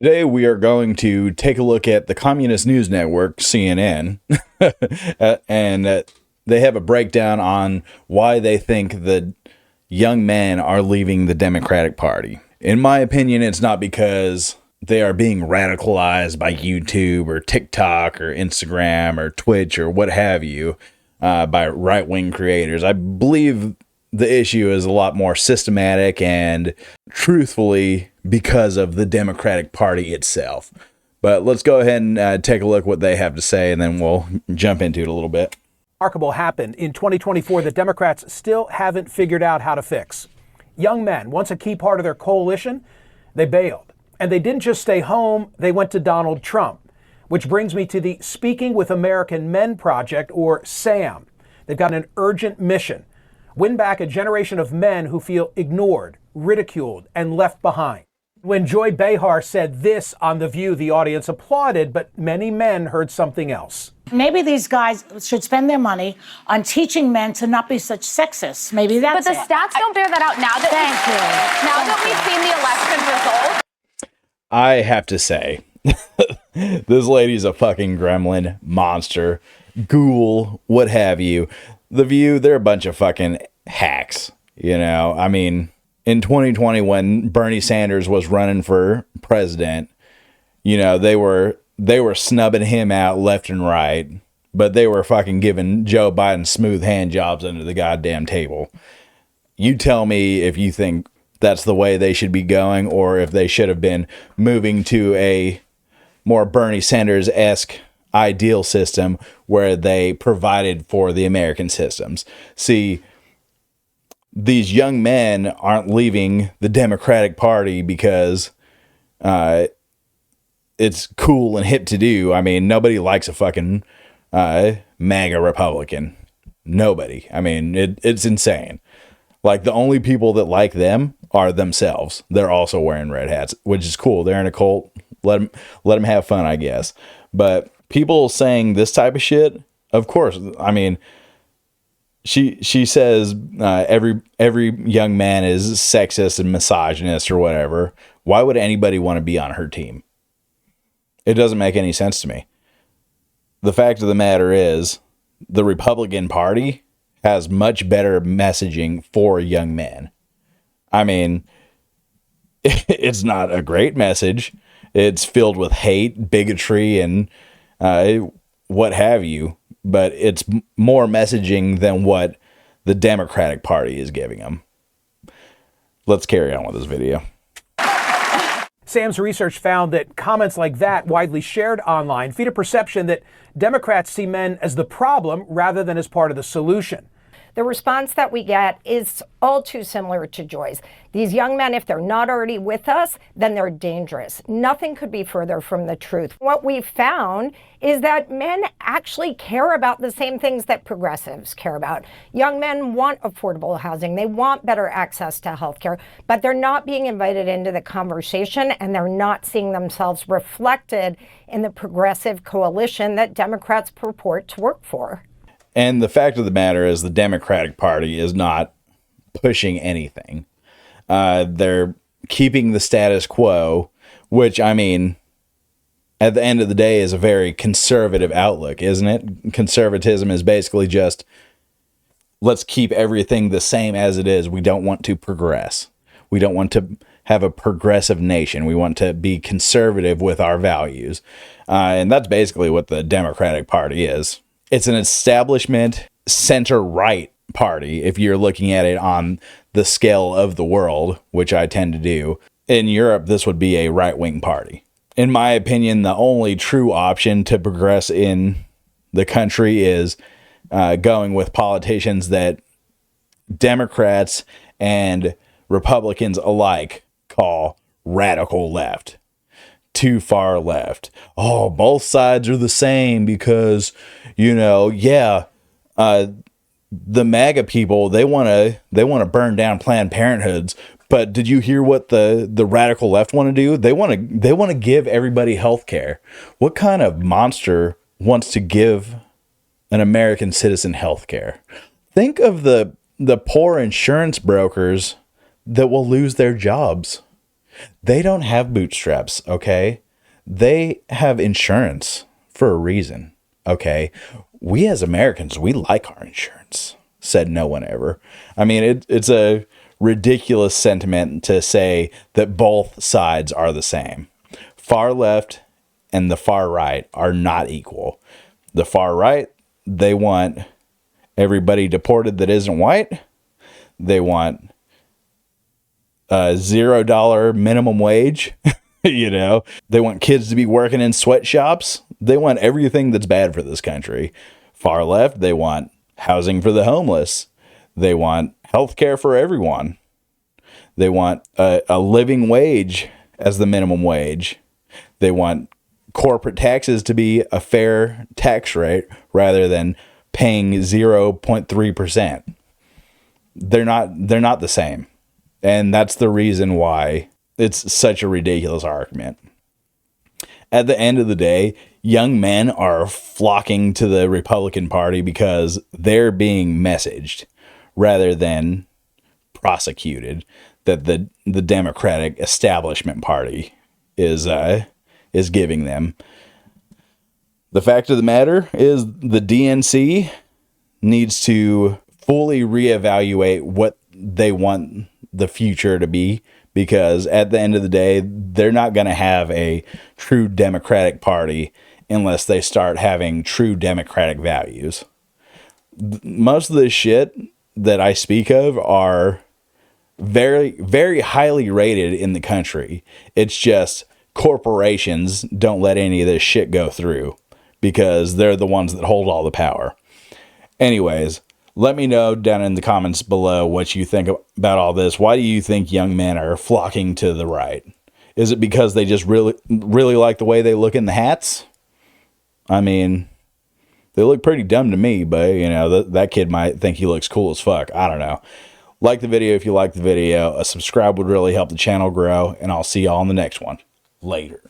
Today we are going to take a look at the Communist News Network, CNN, and they have a breakdown on why they think the young men are leaving the Democratic Party. In my opinion, it's not because they are being radicalized by YouTube or TikTok or Instagram or Twitch or what have you by right-wing creators. I believe the issue is a lot more systematic and truthfully because of the Democratic Party itself. But let's go ahead and take a look what they have to say, and then we'll jump into it a little bit. Remarkable happened in 2024 that Democrats still haven't figured out how to fix. Young men, once a key part of their coalition, they bailed. And they didn't just stay home, they went to Donald Trump. Which brings me to the Speaking with American Men Project, or SAM. They've got an urgent mission: win back a generation of men who feel ignored, ridiculed, and left behind. When Joy Behar said this on The View, the audience applauded, but many men heard something else. Maybe these guys should spend their money on teaching men to not be such sexists. Maybe that's it. But the stats don't bear that out now that we've seen the election result. I have to say, this lady's a fucking gremlin, monster, ghoul, what have you. The View, they're a bunch of fucking hacks, you know? I mean, in 2020, when Bernie Sanders was running for president, you know, they were snubbing him out left and right, but they were fucking giving Joe Biden smooth hand jobs under the goddamn table. You tell me if you think that's the way they should be going, or if they should have been moving to a more Bernie Sanders-esque ideal system where they provided for the American systems. See, these young men aren't leaving the Democratic Party because it's cool and hip to do. I mean, nobody likes a fucking MAGA Republican. Nobody. I mean, it's insane. Like, the only people that like them are themselves. They're also wearing red hats, which is cool. They're in a cult. Let them have fun, I guess. But people saying this type of shit, of course, I mean, she says every young man is sexist and misogynist or whatever. Why would anybody want to be on her team? It doesn't make any sense to me. The fact of the matter is, the Republican Party has much better messaging for young men. I mean, it's not a great message. It's filled with hate, bigotry, and what have you. But it's more messaging than what the Democratic Party is giving them. Let's carry on with this video. Sam's research found that comments like that, widely shared online, feed a perception that Democrats see men as the problem rather than as part of the solution. The response that we get is all too similar to Joy's. These young men, if they're not already with us, then they're dangerous. Nothing could be further from the truth. What we've found is that men actually care about the same things that progressives care about. Young men want affordable housing. They want better access to healthcare, but they're not being invited into the conversation, and they're not seeing themselves reflected in the progressive coalition that Democrats purport to work for. And the fact of the matter is, the Democratic Party is not pushing anything. They're keeping the status quo, which, I mean, at the end of the day is a very conservative outlook, isn't it? Conservatism is basically just, let's keep everything the same as it is. We don't want to progress. We don't want to have a progressive nation. We want to be conservative with our values. And that's basically what the Democratic Party is. It's an establishment center-right party, if you're looking at it on the scale of the world, which I tend to do. In Europe, this would be a right-wing party. In my opinion, the only true option to progress in the country is going with politicians that Democrats and Republicans alike call radical left. Too far left. Oh, both sides are the same because, you know, yeah, the MAGA people, they want to burn down Planned Parenthoods. But did you hear what the radical left want to do? They want to give everybody health care. What kind of monster wants to give an American citizen health care? Think of the poor insurance brokers that will lose their jobs. They don't have bootstraps, okay? They have insurance for a reason, okay? We as Americans, we like our insurance, said no one ever. I mean, it's a ridiculous sentiment to say that both sides are the same. Far left and the far right are not equal. The far right, they want everybody deported that isn't white. They want $0 minimum wage. You know, they want kids to be working in sweatshops. They want everything that's bad for this country. Far left, they want housing for the homeless. They want health care for everyone. They want a living wage as the minimum wage. They want corporate taxes to be a fair tax rate rather than paying 0.3%. They're not the same. And that's the reason why it's such a ridiculous argument. At the end of the day, young men are flocking to the Republican Party because they're being messaged rather than prosecuted that the Democratic establishment party is giving them. The fact of the matter is the DNC needs to fully reevaluate what they want the future to be, because at the end of the day, they're not going to have a true Democratic Party unless they start having true Democratic values. Most of the shit that I speak of are very, very highly rated in the country. It's just corporations don't let any of this shit go through because they're the ones that hold all the power. Anyways, let me know down in the comments below what you think about all this. Why do you think young men are flocking to the right? Is it because they just really like the way they look in the hats? I mean, they look pretty dumb to me, but you know, that kid might think he looks cool as fuck. I don't know. Like the video if you like the video. A subscribe would really help the channel grow, and I'll see y'all on the next one. Later.